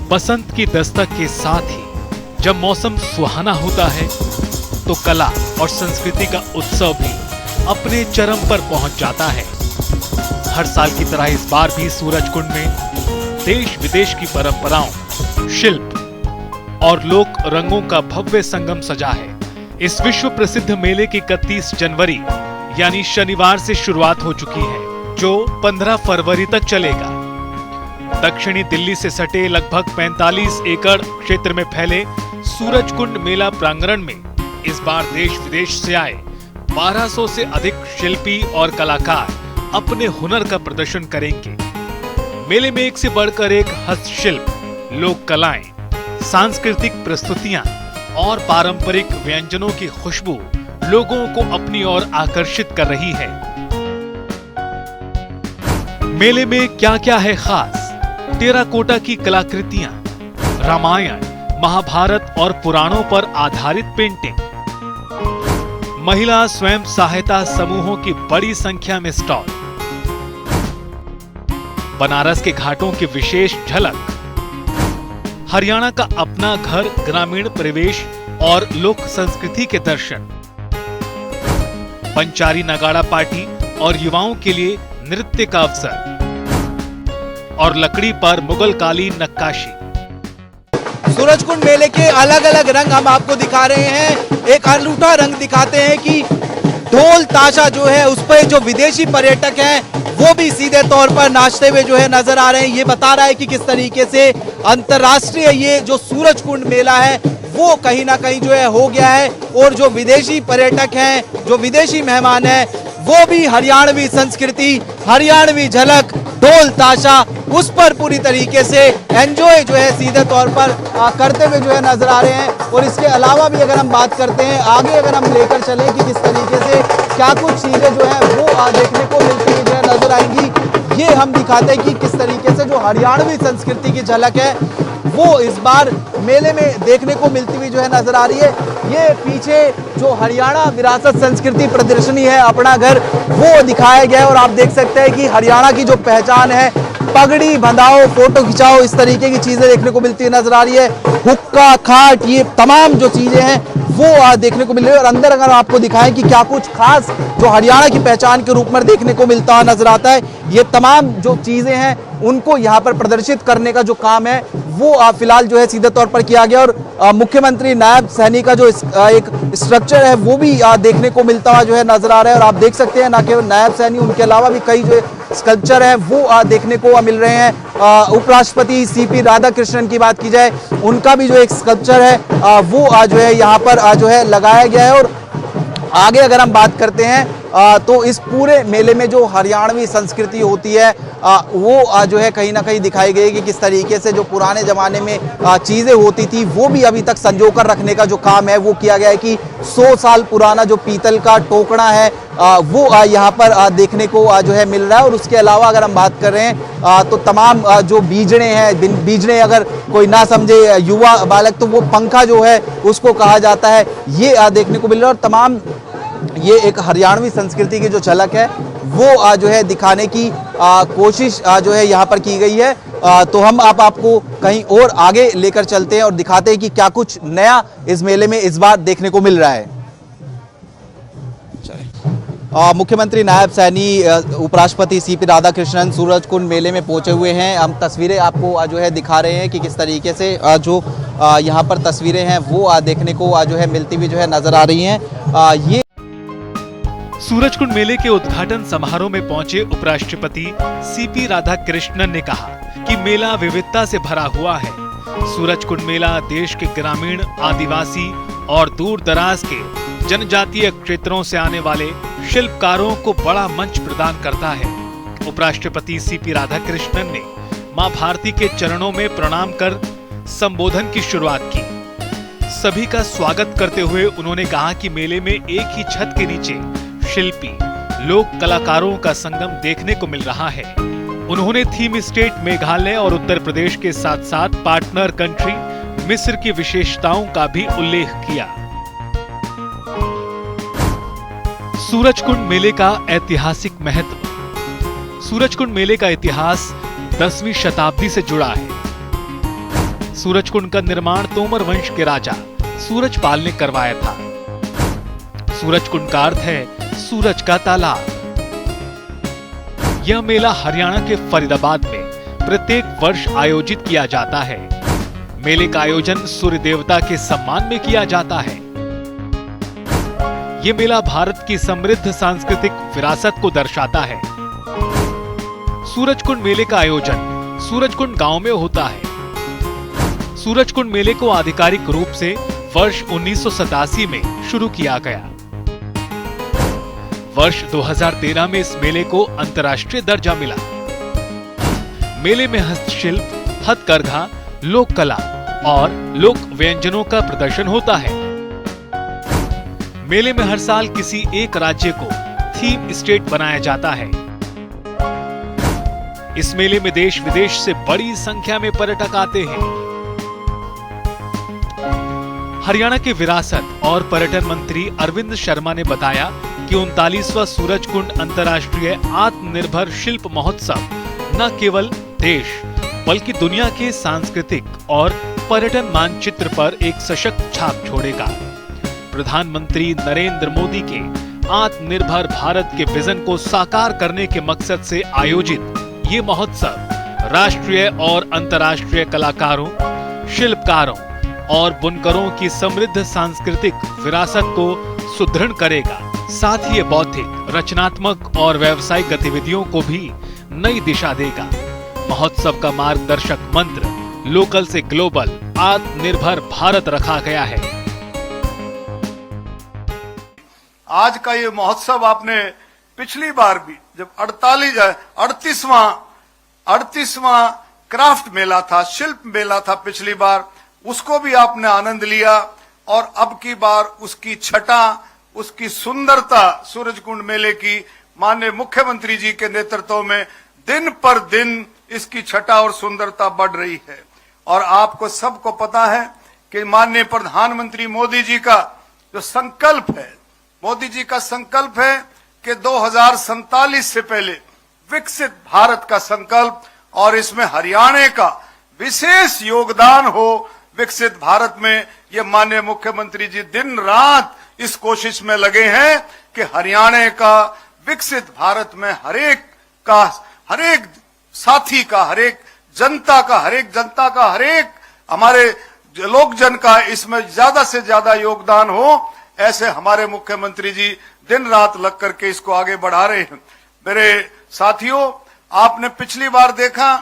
बसंत की दस्तक के साथ ही जब मौसम सुहाना होता है तो कला और संस्कृति का उत्सव भी अपने चरम पर पहुंच जाता है। हर साल की तरह इस बार भी सूरजकुंड में देश विदेश की परंपराओं, शिल्प और लोक रंगों का भव्य संगम सजा है। इस विश्व प्रसिद्ध मेले की 31 जनवरी यानी शनिवार से शुरुआत हो चुकी है, जो 15 फरवरी तक चलेगा। दक्षिणी दिल्ली से सटे लगभग 45 एकड़ क्षेत्र में फैले सूरजकुंड मेला प्रांगण में इस बार देश विदेश से आए 1200 से अधिक शिल्पी और कलाकार अपने हुनर का प्रदर्शन करेंगे। मेले में एक से बढ़कर एक हस्तशिल्प, लोक कलाएं, सांस्कृतिक प्रस्तुतियां और पारंपरिक व्यंजनों की खुशबू लोगों को अपनी ओर आकर्षित कर रही है। मेले में क्या क्या है खास? टेराकोटा की कलाकृतियां, रामायण, महाभारत और पुराणों पर आधारित पेंटिंग, महिला स्वयं सहायता समूहों की बड़ी संख्या में स्टॉल, बनारस के घाटों की विशेष झलक, हरियाणा का अपना घर, ग्रामीण परिवेश और लोक संस्कृति के दर्शन, पंचारी नगाड़ा पार्टी और युवाओं के लिए नृत्य का अवसर और लकड़ी पर मुगल कालीन नक्काशी। सूरजकुंड मेले के अलग अलग रंग हम आपको दिखा रहे हैं। एक अनूठा रंग दिखाते हैं कि ढोल ताशा जो है उस पर जो विदेशी पर्यटक हैं वो भी सीधे तौर पर नाचते हुए जो है नजर आ रहे हैं। ये बता रहा है कि किस तरीके से अंतर्राष्ट्रीय ये जो सूरजकुंड मेला है वो कहीं ना कहीं जो है हो गया है, और जो विदेशी पर्यटक हैं, जो विदेशी मेहमान हैं, वो भी हरियाणवी संस्कृति, हरियाणवी झलक, ढोल ताशा उस पर पूरी तरीके से एंजॉय जो है सीधे तौर पर करते हुए जो है नजर आ रहे हैं। और इसके अलावा भी अगर हम बात करते हैं आगे, अगर हम लेकर चलें कि किस तरीके से क्या कुछ चीजें जो है वो देखने को मिलती हुई जो है नजर आएंगी, ये हम दिखाते हैं कि किस तरीके से जो हरियाणवी संस्कृति की झलक है वो इस बार मेले में देखने को मिलती हुई जो है नजर आ रही है। ये पीछे जो हरियाणा विरासत संस्कृति प्रदर्शनी है, अपना घर, वो दिखाया गया है। और आप देख सकते हैं कि हरियाणा की जो पहचान है, पगड़ी बंधाओ, फोटो खिंचाओ, इस तरीके की चीजें देखने को मिलती हुई नजर आ रही है। हुक्का, खाट, ये तमाम जो चीजें हैं वो देखने को मिल रही है। और अंदर अगर आपको दिखाएं कि क्या कुछ खास जो हरियाणा की पहचान के रूप में देखने को मिलता हुआ नजर आता है, ये तमाम जो चीजें हैं उनको यहाँ पर प्रदर्शित करने का जो काम है वो फिलहाल जो है सीधे तौर पर किया गया। और मुख्यमंत्री नायब सैनी का जो एक स्ट्रक्चर है वो भी देखने को मिलता हुआ जो है नजर आ रहा है। और आप देख सकते हैं ना केवल नायब सैनी, उनके अलावा भी कई जो स्कल्पचर हैं वो देखने को मिल रहे हैं। उपराष्ट्रपति सीपी राधाकृष्णन की बात की जाए, उनका भी जो एक स्कल्पचर है वो जो है यहाँ पर जो है लगाया गया है। और आगे अगर हम बात करते हैं तो इस पूरे मेले में जो हरियाणवी संस्कृति होती है वो जो है कहीं ना कहीं दिखाई गई कि किस तरीके से जो पुराने ज़माने में चीज़ें होती थी वो भी अभी तक संजो कर रखने का जो काम है वो किया गया है। कि 100 साल पुराना जो पीतल का टोकना है वो यहाँ पर देखने को जो है मिल रहा है। और उसके अलावा अगर हम बात कर रहे हैं तो तमाम जो बीजड़े हैं, बीजड़े अगर कोई ना समझे युवा बालक तो वो पंखा जो है उसको कहा जाता है, ये देखने को मिल रहा है। और तमाम ये एक हरियाणवी संस्कृति की जो झलक है वो जो है दिखाने की कोशिश जो है यहाँ पर की गई है। तो हम आपको कहीं और आगे लेकर चलते हैं और दिखाते हैं कि क्या कुछ नया इस मेले में इस बार देखने को मिल रहा है। मुख्यमंत्री नायब सैनी, उपराष्ट्रपति सीपी राधाकृष्णन सूरजकुंड मेले में पहुंचे हुए हैं। हम तस्वीरें आपको जो है दिखा रहे हैं कि किस तरीके से जो यहाँ पर तस्वीरें हैं वो देखने को जो है मिलती हुई जो है नजर आ रही हैं। ये सूरजकुंड मेले के उद्घाटन समारोह में पहुंचे उपराष्ट्रपति सीपी राधाकृष्णन ने कहा कि मेला विविधता से भरा हुआ है। सूरजकुंड मेला देश के ग्रामीण, आदिवासी और दूर दराज के जनजातीय क्षेत्रों से आने वाले शिल्पकारों को बड़ा मंच प्रदान करता है। उपराष्ट्रपति सीपी राधाकृष्णन ने मां भारती के चरणों में प्रणाम कर संबोधन की शुरुआत की। सभी का स्वागत करते हुए उन्होंने कहा कि मेले में एक ही छत के नीचे शिल्पी, लोक कलाकारों का संगम देखने को मिल रहा है। उन्होंने थीम स्टेट मेघालय और उत्तर प्रदेश के साथ साथ पार्टनर कंट्री मिस्र की विशेषताओं का भी उल्लेख किया। सूरजकुंड मेले का ऐतिहासिक महत्व। सूरजकुंड मेले का इतिहास 10वीं शताब्दी से जुड़ा है। सूरजकुंड का निर्माण तोमर वंश के राजा सूरजपाल ने करवाया था। सूरजकुंड का अर्थ है सूरज का तालाब। यह मेला हरियाणा के फरीदाबाद में प्रत्येक वर्ष आयोजित किया जाता है। मेले का आयोजन सूर्य देवता के सम्मान में किया जाता है। यह मेला भारत की समृद्ध सांस्कृतिक विरासत को दर्शाता है। सूरजकुंड मेले का आयोजन सूरजकुंड गांव में होता है। सूरजकुंड मेले को आधिकारिक रूप से वर्ष 1987 में शुरू किया गया। वर्ष 2013 में इस मेले को अंतर्राष्ट्रीय दर्जा मिला। मेले में हस्तशिल्प, हथकरघा, लोक कला और लोक व्यंजनों का प्रदर्शन होता है। मेले में हर साल किसी एक राज्य को थीम स्टेट बनाया जाता है। इस मेले में देश विदेश से बड़ी संख्या में पर्यटक आते हैं। हरियाणा के विरासत और पर्यटन मंत्री अरविंद शर्मा ने बताया कि 39वां सूरजकुंड अंतर्राष्ट्रीय आत्मनिर्भर शिल्प महोत्सव न केवल देश बल्कि दुनिया के सांस्कृतिक और पर्यटन मानचित्र पर एक सशक्त छाप छोड़ेगा। प्रधानमंत्री नरेंद्र मोदी के आत्मनिर्भर भारत के विजन को साकार करने के मकसद से आयोजित ये महोत्सव राष्ट्रीय और अंतर्राष्ट्रीय कलाकारों, शिल्पकारों और बुनकरों की समृद्ध सांस्कृतिक विरासत को सुदृढ़ करेगा। साथ ही ये बौद्धिक, रचनात्मक और व्यावसायिक गतिविधियों को भी नई दिशा देगा। महोत्सव का मार्गदर्शक मंत्र लोकल से ग्लोबल, आत्मनिर्भर भारत रखा गया है। आज का ये महोत्सव आपने पिछली बार भी जब 38वां क्राफ्ट मेला था, शिल्प मेला था पिछली बार, उसको भी आपने आनंद लिया और अब की बार उसकी छटा, उसकी सुंदरता सूरजकुंड मेले की माननीय मुख्यमंत्री जी के नेतृत्व में दिन पर दिन इसकी छटा और सुंदरता बढ़ रही है। और आपको सबको पता है कि माननीय प्रधानमंत्री मोदी जी का जो संकल्प है, मोदी जी का संकल्प है कि 2047 से पहले विकसित भारत का संकल्प, और इसमें हरियाणा का विशेष योगदान हो विकसित भारत में। ये माननीय मुख्यमंत्री जी दिन रात इस कोशिश में लगे हैं कि हरियाणा का विकसित भारत में हरेक साथी का, हरेक जनता का, हरेक हमारे लोकजन का इसमें ज्यादा से ज्यादा योगदान हो। ऐसे हमारे मुख्यमंत्री जी दिन रात लग करके इसको आगे बढ़ा रहे हैं। मेरे साथियों, आपने पिछली बार देखा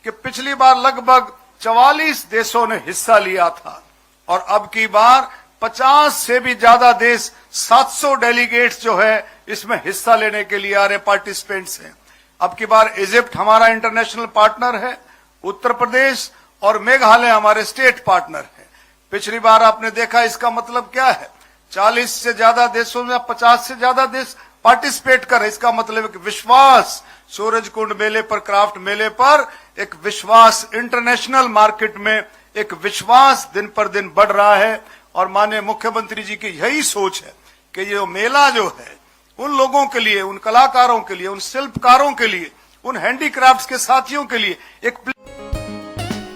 कि पिछली बार लगभग 44 देशों ने हिस्सा लिया था और अब की बार 50 से भी ज्यादा देश, 700 डेलीगेट्स जो है इसमें हिस्सा लेने के लिए आ रहे पार्टिसिपेंट्स हैं। अब की बार इजिप्ट हमारा इंटरनेशनल पार्टनर है, उत्तर प्रदेश और मेघालय हमारे स्टेट पार्टनर है। पिछली बार आपने देखा, इसका मतलब क्या है, 40 से ज्यादा देशों में 50 से ज्यादा देश पार्टिसिपेट कर रहे। इसका मतलब एक विश्वास सूरजकुंड मेले पर, क्राफ्ट मेले पर एक विश्वास, इंटरनेशनल मार्केट में एक विश्वास दिन पर दिन बढ़ रहा है। और माननीय मुख्यमंत्री जी की यही सोच है कि ये मेला जो है उन लोगों के लिए, उन कलाकारों के लिए, उन शिल्पकारों के लिए, उन हैंडीक्राफ्ट्स के साथियों के लिए एक।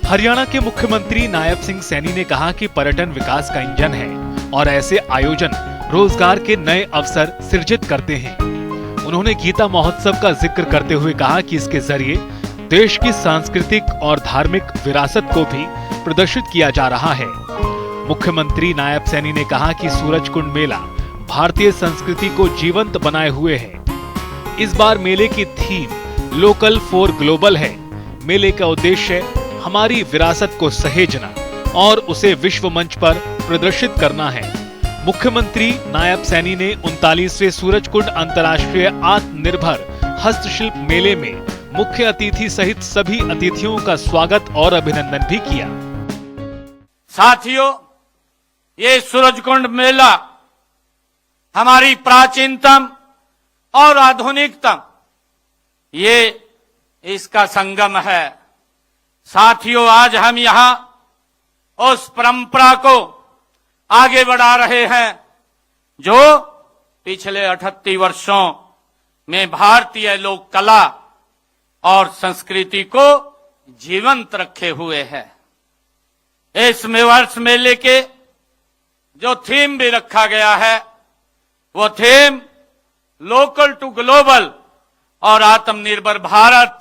हरियाणा के मुख्यमंत्री नायब सिंह सैनी ने कहा कि पर्यटन विकास का इंजन है और ऐसे आयोजन रोजगार के नए अवसर सृजित करते हैं। उन्होंने गीता महोत्सव का जिक्र करते हुए कहा कि इसके जरिए देश की सांस्कृतिक और धार्मिक विरासत को भी प्रदर्शित किया जा रहा है। मुख्यमंत्री नायब सैनी ने कहा कि सूरजकुंड मेला भारतीय संस्कृति को जीवंत बनाए हुए है। इस बार मेले की थीम लोकल फॉर ग्लोबल है। मेले का उद्देश्य हमारी विरासत को सहेजना और उसे विश्व मंच पर प्रदर्शित करना है। मुख्यमंत्री नायब सैनी ने 39वें सूरजकुंड अंतर्राष्ट्रीय आत्मनिर्भर हस्तशिल्प मेले में मुख्य अतिथि सहित सभी अतिथियों का स्वागत और अभिनंदन भी किया। साथियों, ये सूरजकुंड मेला हमारी प्राचीनतम और आधुनिकतम ये इसका संगम है। साथियों, आज हम यहां उस परंपरा को आगे बढ़ा रहे हैं जो पिछले 38 वर्षों में भारतीय लोक कला और संस्कृति को जीवंत रखे हुए है। इस वर्ष मेले के जो थीम भी रखा गया है वो थीम लोकल टू ग्लोबल और आत्मनिर्भर भारत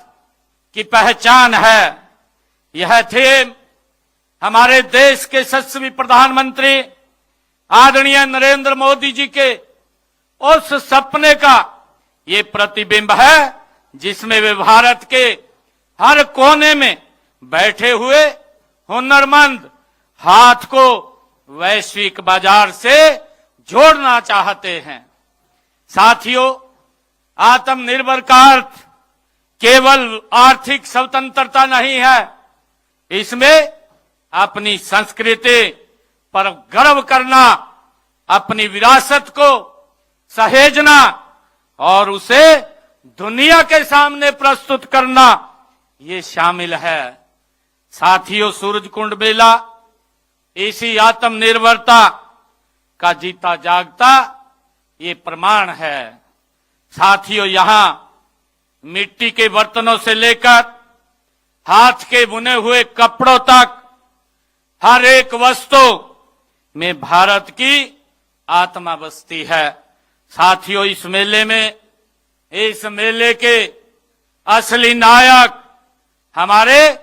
की पहचान है। यह थीम हमारे देश के यशस्वी प्रधानमंत्री आदरणीय नरेंद्र मोदी जी के उस सपने का ये प्रतिबिंब है जिसमें वे भारत के हर कोने में बैठे हुए हुनरमंद हाथ को वैश्विक बाजार से जोड़ना चाहते हैं। साथियों, आत्मनिर्भर का अर्थ केवल आर्थिक स्वतंत्रता नहीं है, इसमें अपनी संस्कृति पर गर्व करना, अपनी विरासत को सहेजना और उसे दुनिया के सामने प्रस्तुत करना ये शामिल है। साथियों, सूरजकुंड मेला इसी आत्मनिर्भरता का जीता जागता ये प्रमाण है। साथियों, यहां मिट्टी के बर्तनों से लेकर हाथ के बुने हुए कपड़ों तक हर एक वस्तु में भारत की आत्मा बसती है। साथियों, इस मेले के असली नायक हमारे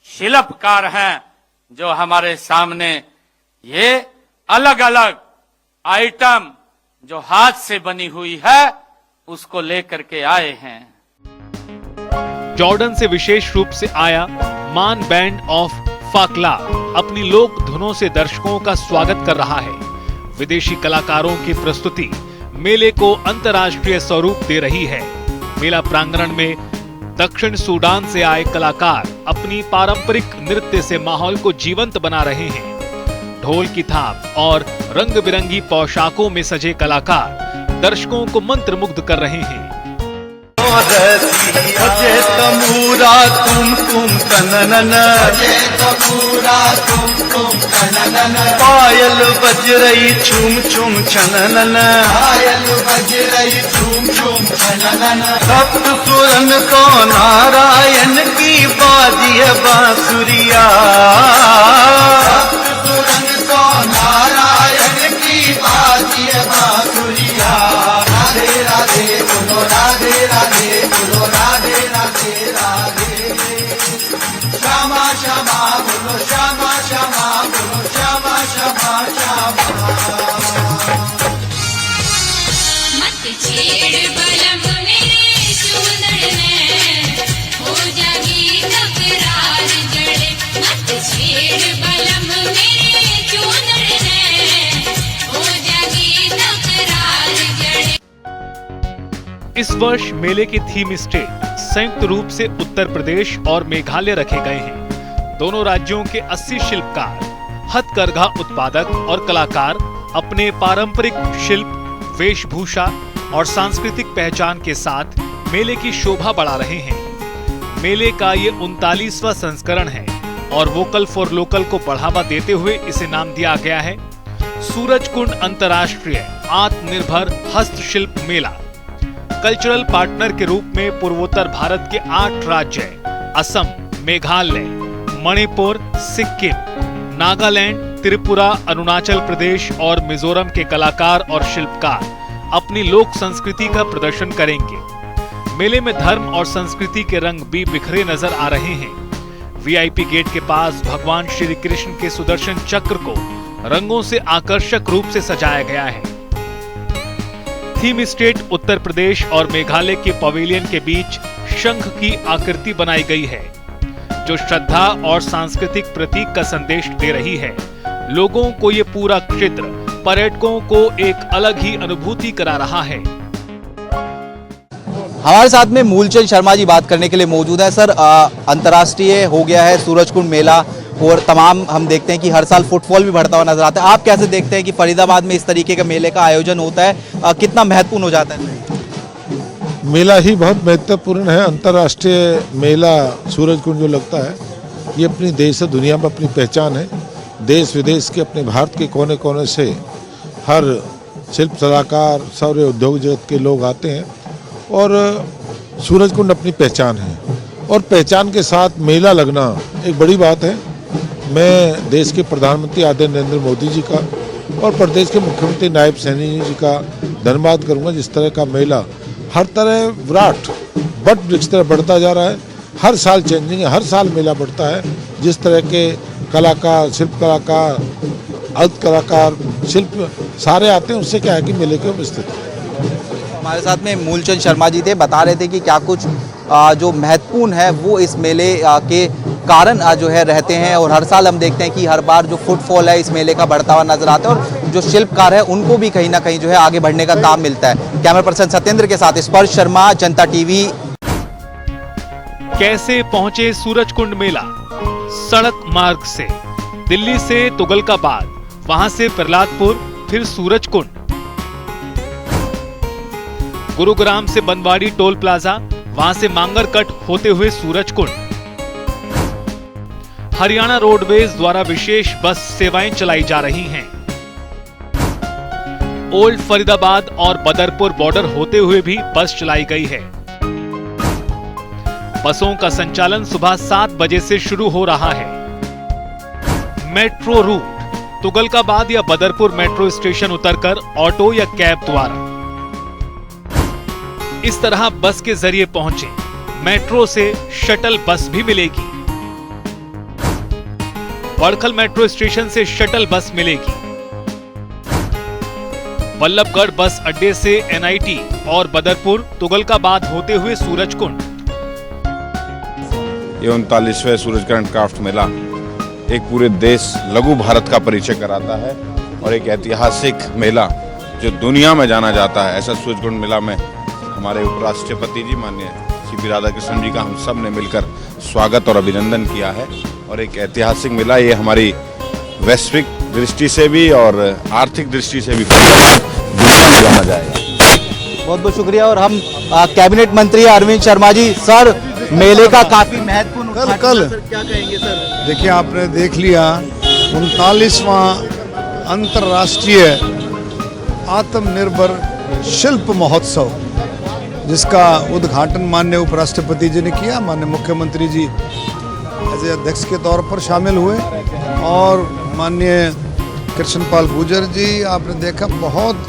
शिल्पकार हैं जो हमारे सामने ये अलग अलग आइटम जो हाथ से बनी हुई है उसको लेकर के आए हैं। जॉर्डन से विशेष रूप से आया मान बैंड ऑफ फाकला अपनी लोक धुनों से दर्शकों का स्वागत कर रहा है। विदेशी कलाकारों की प्रस्तुति मेले को अंतर्राष्ट्रीय स्वरूप दे रही है। मेला प्रांगण में दक्षिण सूडान से आए कलाकार अपनी पारंपरिक नृत्य से माहौल को जीवंत बना रहे हैं। ढोल की थाप और रंग बिरंगी पोशाकों में सजे कलाकार दर्शकों को मंत्रमुग्ध कर रहे हैं। बजे तमूरा तुम कननन, पायल बज रही छुम छुम छननन, सप्त सुरन को नारायण की बाजी है बांसुरिया, नारायण की बाजी है बांसुरिया। राधे राधे बोलो, राधे राधे बोलो, राधे राधे राधे। श्यामा श्यामा बोलो, श्यामा श्यामा बोलो, श्यामा श्यामा श्यामा। मत छेड़ बलम मेरे चूनड़ में, हो जागी तकरार जड़े। मत छेड़ बलम मेरे चूनड़ में, हो जागी तकरार जड़े। इस वर्ष मेले के थीम स्टेट संयुक्त रूप से उत्तर प्रदेश और मेघालय रखे गए हैं। दोनों राज्यों के 80 शिल्पकार, हथकरघा उत्पादक और कलाकार अपने पारंपरिक शिल्प, वेशभूषा और सांस्कृतिक पहचान के साथ मेले की शोभा बढ़ा रहे हैं। मेले का ये 39वां संस्करण है और वोकल फॉर लोकल को बढ़ावा देते हुए इसे नाम दिया गया है सूरजकुंड अंतर्राष्ट्रीय आत्मनिर्भर हस्तशिल्प मेला। कल्चरल पार्टनर के रूप में पूर्वोत्तर भारत के 8 राज्य असम, मेघालय, मणिपुर, सिक्किम, नागालैंड, त्रिपुरा, अरुणाचल प्रदेश और मिजोरम के कलाकार और शिल्पकार अपनी लोक संस्कृति का प्रदर्शन करेंगे। मेले में धर्म और संस्कृति के रंग भी बिखरे नजर आ रहे हैं। वीआईपी गेट के पास भगवान श्री कृष्ण के सुदर्शन चक्र को रंगों से आकर्षक रूप से सजाया गया है। थीम स्टेट उत्तर प्रदेश और मेघालय के पवेलियन के बीच शंख की आकृति बनाई गई है जो श्रद्धा और सांस्कृतिक प्रतीक का संदेश दे रही है। लोगों को ये पूरा क्षेत्र पर्यटकों को एक अलग ही अनुभूति करा रहा है। हमारे साथ में मूलचंद शर्मा जी बात करने के लिए मौजूद है। सर, अंतर्राष्ट्रीय हो गया है सूरजकुंड मेला और तमाम हम देखते हैं कि हर साल फुटफॉल भी बढ़ता हुआ नजर आता है। आप कैसे देखते हैं कि फरीदाबाद में इस तरीके का मेले का आयोजन होता है, कितना महत्वपूर्ण हो जाता है? मेला ही बहुत महत्वपूर्ण है। अंतर्राष्ट्रीय मेला सूरज कुंड जो लगता है, ये अपनी देश और दुनिया में अपनी पहचान है। देश विदेश के, अपने भारत के कोने कोने से हर शिल्प सलाहकार, सौर्य उद्योग जगत के लोग आते हैं और सूरज कुंड अपनी पहचान है। और पहचान के साथ मेला लगना एक बड़ी बात है। मैं देश के प्रधानमंत्री आदरणीय नरेंद्र मोदी जी का और प्रदेश के मुख्यमंत्री नायब सैनी जी का धन्यवाद करूंगा। जिस तरह का मेला हर तरह विराट बट जिस तरह बढ़ता जा रहा है, हर साल चेंजिंग है, हर साल मेला बढ़ता है। जिस तरह के कलाकार, शिल्प कलाकार, अर्ध कलाकार, शिल्प सारे आते हैं, उससे क्या है कि मेले के विस्तृत हमारे साथ में मूलचंद शर्मा जी थे, बता रहे थे कि क्या कुछ जो महत्वपूर्ण है वो इस मेले के कारण जो है रहते हैं। और हर साल हम देखते हैं कि हर बार जो फुटफॉल है इस मेले का बढ़ता हुआ नजर आता है और जो शिल्पकार है उनको भी कहीं ना कहीं जो है आगे बढ़ने का दाव मिलता है। कैमरा पर्सन सत्येंद्र के साथ स्पर्श शर्मा, जनता टीवी। कैसे पहुंचे सूरज कुंड मेला? सड़क मार्ग से। दिल्ली से तुगलकाबाद, वहां से प्रहलादपुर, फिर सूरज कुंड। गुरुग्राम से बनवाड़ी टोल प्लाजा, वहां से मांगरकट होते हुए सूरज कुंड। हरियाणा रोडवेज द्वारा विशेष बस सेवाएं चलाई जा रही हैं। ओल्ड फरीदाबाद और बदरपुर बॉर्डर होते हुए भी बस चलाई गई है। बसों का संचालन सुबह 7 बजे से शुरू हो रहा है। मेट्रो रूट, तुगलकाबाद या बदरपुर मेट्रो स्टेशन उतरकर ऑटो या कैब द्वारा इस तरह बस के जरिए पहुंचे। मेट्रो से शटल बस भी मिलेगी। बड़खल मेट्रो स्टेशन से शटल बस मिलेगी। बल्लभगढ़ बस अड्डे से NIT और बदरपुर, तुगलकाबाद होते हुए सूरज कुंड। ये 39वें सूरजकरण क्राफ्ट मेला एक पूरे देश लघु भारत का परिचय कराता है और एक ऐतिहासिक मेला जो दुनिया में जाना जाता है। ऐसा सूरजकुंड मेला में हमारे उपराष्ट्रपति जी माननीय CP राधाकृष्णन जी का हम सब ने मिलकर स्वागत और अभिनंदन किया है। और एक ऐतिहासिक मेला ये हमारी वैश्विक दृष्टि से भी और आर्थिक दृष्टि से भी दुनिया में जाना जाएगा। बहुत बहुत शुक्रिया। और हम कैबिनेट मंत्री अरविंद शर्मा जी, सर मेले का काफी महत्वपूर्ण कल क्या कहेंगे सर? देखिए, आपने देख लिया 39वां अंतर्राष्ट्रीय आत्मनिर्भर शिल्प महोत्सव, जिसका उद्घाटन माननीय उपराष्ट्रपति जी ने किया। माननीय मुख्यमंत्री जी ऐसे अध्यक्ष के तौर पर शामिल हुए और माननीय कृष्णपाल गुर्जर जी, आपने देखा बहुत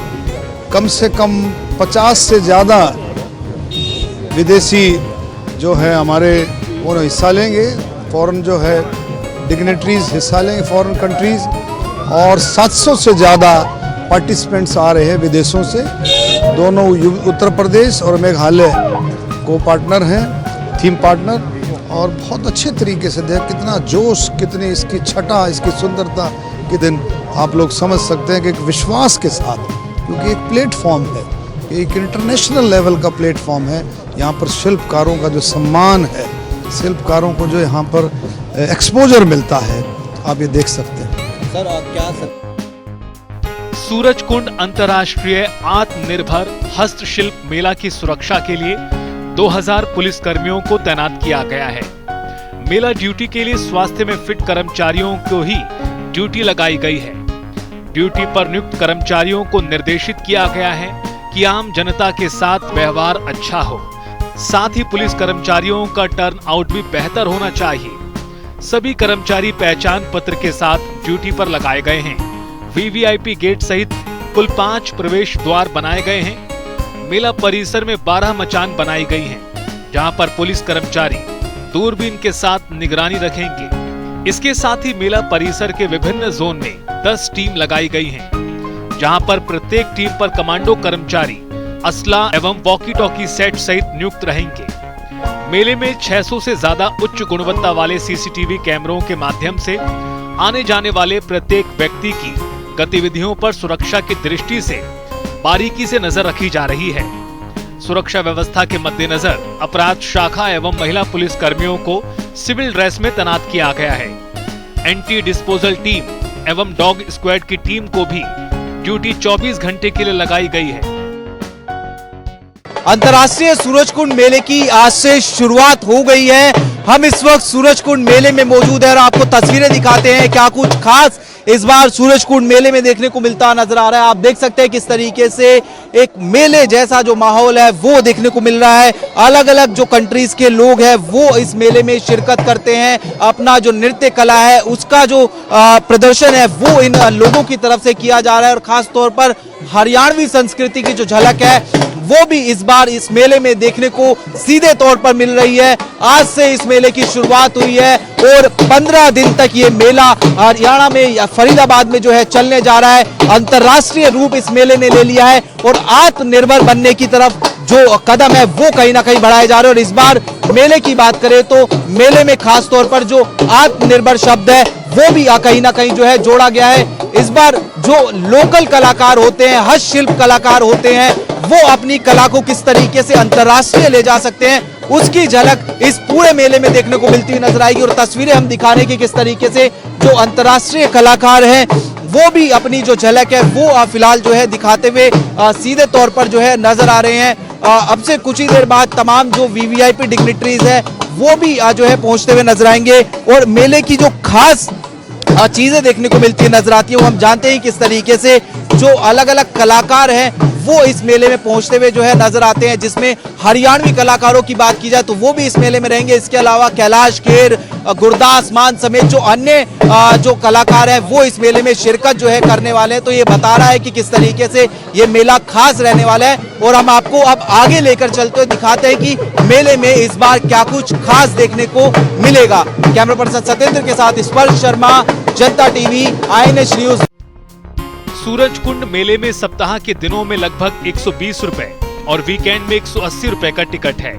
कम से कम 50 से ज़्यादा विदेशी जो है हमारे वो हिस्सा लेंगे। फॉरेन जो है डिग्नेटरीज हिस्सा लेंगे, फॉरेन कंट्रीज, और 700 से ज़्यादा पार्टिसिपेंट्स आ रहे हैं विदेशों से। दोनों उत्तर प्रदेश और मेघालय को पार्टनर हैं, थीम पार्टनर। और बहुत अच्छे तरीके से देख कितना जोश, कितनी इसकी छटा, इसकी सुंदरता के दिन आप लोग समझ सकते हैं कि एक विश्वास के साथ, क्योंकि एक प्लेटफॉर्म है, एक इंटरनेशनल लेवल का प्लेटफॉर्म है। यहाँ पर शिल्पकारों का जो सम्मान है, शिल्पकारों को जो यहाँ पर एक्सपोजर मिलता है, आप ये देख सकते हैं। सर क्या सूरज कुंड अंतर्राष्ट्रीय आत्मनिर्भर हस्तशिल्प मेला की सुरक्षा के लिए 2000 पुलिस कर्मियों को तैनात किया गया है। मेला ड्यूटी के लिए स्वास्थ्य में फिट कर्मचारियों को ही ड्यूटी लगाई गई है। ड्यूटी पर नियुक्त कर्मचारियों को निर्देशित किया गया है कि आम जनता के साथ व्यवहार अच्छा हो। साथ ही पुलिस कर्मचारियों का टर्न आउट भी बेहतर होना चाहिए। सभी कर्मचारी पहचान पत्र के साथ ड्यूटी पर लगाए गए हैं। VVIP गेट सहित कुल 5 प्रवेश द्वार बनाए गए हैं। मेला परिसर में 12 मचान बनाई गई हैं, जहां पर पुलिस कर्मचारी दूरबीन के साथ निगरानी रखेंगे। इसके साथ ही मेला परिसर के विभिन्न जोन में 10 टीम लगाई गई हैं, जहां पर प्रत्येक टीम पर कमांडो कर्मचारी असला एवं वॉकी टॉकी सेट सहित नियुक्त रहेंगे। मेले में 600 से ज्यादा उच्च गुणवत्ता वाले CCTV कैमरों के माध्यम से आने जाने वाले प्रत्येक व्यक्ति की गतिविधियों पर सुरक्षा की दृष्टि से बारीकी से नजर रखी जा रही है। सुरक्षा व्यवस्था के मद्देनजर अपराध शाखा एवं महिला पुलिस कर्मियों को सिविल ड्रेस में तैनात किया गया है। एंटी डिस्पोजल टीम एवं डॉग स्क्वाड की टीम को भी ड्यूटी 24 घंटे के लिए लगाई गई है। अंतर्राष्ट्रीय सूरजकुंड मेले की आज से शुरुआत हो गई है। हम इस वक्त सूरजकुंड मेले में मौजूद है और आपको तस्वीरें दिखाते हैं क्या कुछ खास इस बार सूरजकुंड मेले में देखने को मिलता नजर आ रहा है। आप देख सकते हैं किस तरीके से एक मेले जैसा जो माहौल है वो देखने को मिल रहा है। अलग अलग जो कंट्रीज के लोग हैं वो इस मेले में शिरकत करते हैं। अपना जो नृत्य कला है उसका जो प्रदर्शन है वो इन लोगों की तरफ से किया जा रहा है और खास तौर पर हरियाणवी संस्कृति की जो झलक है वो भी इस बार इस मेले में देखने को सीधे तौर पर मिल रही है। आज से इस मेले की शुरुआत हुई है और 15 दिन तक ये मेला हरियाणा में या फरीदाबाद में जो है चलने जा रहा है। अंतर्राष्ट्रीय रूप इस मेले ने ले लिया है और आत्मनिर्भर बनने की तरफ जो कदम है वो कहीं ना कहीं बढ़ाए जा रहे हैं। और इस बार मेले की बात करें तो मेले में खास तौर पर जो आत्मनिर्भर शब्द है वो भी कहीं ना कहीं जो है जोड़ा गया है। इस बार जो लोकल कलाकार होते हैं, हस्तशिल्प कलाकार होते हैं, वो अपनी कला को किस तरीके से अंतर्राष्ट्रीय ले जा सकते हैं उसकी झलक इस पूरे मेले में देखने को मिलती हुई नजर आएगी। और तस्वीरें हम दिखाने की किस तरीके से जो अंतर्राष्ट्रीय कलाकार हैं वो भी अपनी जो झलक है वो फिलहाल जो है दिखाते हुए सीधे तौर पर जो है नजर आ रहे हैं। अब से कुछ ही देर बाद तमाम जो वीवीआईपी डिग्निटरीज है वो भी जो है पहुंचते हुए नजर आएंगे और मेले की जो खास चीजें देखने को मिलती है नजर आती है वो हम जानते हैं किस तरीके से जो अलग अलग कलाकार हैं वो इस मेले में पहुंचते हुए जो है नजर आते हैं। जिसमें हरियाणवी कलाकारों की बात की जाए तो वो भी इस मेले में रहेंगे। इसके अलावा कैलाश खेर, गुरदास मान समेत जो अन्य जो कलाकार हैं वो इस मेले में शिरकत जो है करने वाले हैं। तो ये बता रहा है कि किस तरीके से ये मेला खास रहने वाला है और हम आपको अब आगे लेकर चलते हुए दिखाते हैं कि मेले में इस बार क्या कुछ खास देखने को मिलेगा। कैमरा पर्सन सत्येंद्र के साथ स्पर्श शर्मा, जनता टीवी, INH न्यूज। सूरजकुंड मेले में सप्ताह के दिनों में लगभग 120 रुपए और वीकेंड में 180 रुपए का टिकट है।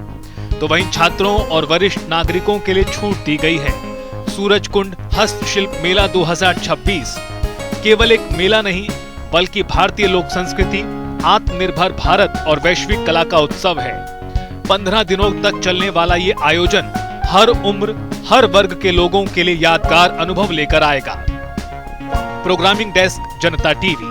तो वहीं छात्रों और वरिष्ठ नागरिकों के लिए छूट दी गई है। सूरजकुंड हस्तशिल्प मेला 2026 केवल एक मेला नहीं बल्कि भारतीय लोक संस्कृति, आत्मनिर्भर भारत और वैश्विक कला का उत्सव है। 15 दिनों तक चलने वाला ये आयोजन हर उम्र, हर वर्ग के लोगों के लिए यादगार अनुभव लेकर आएगा। प्रोग्रामिंग डेस्क, जनता टीवी।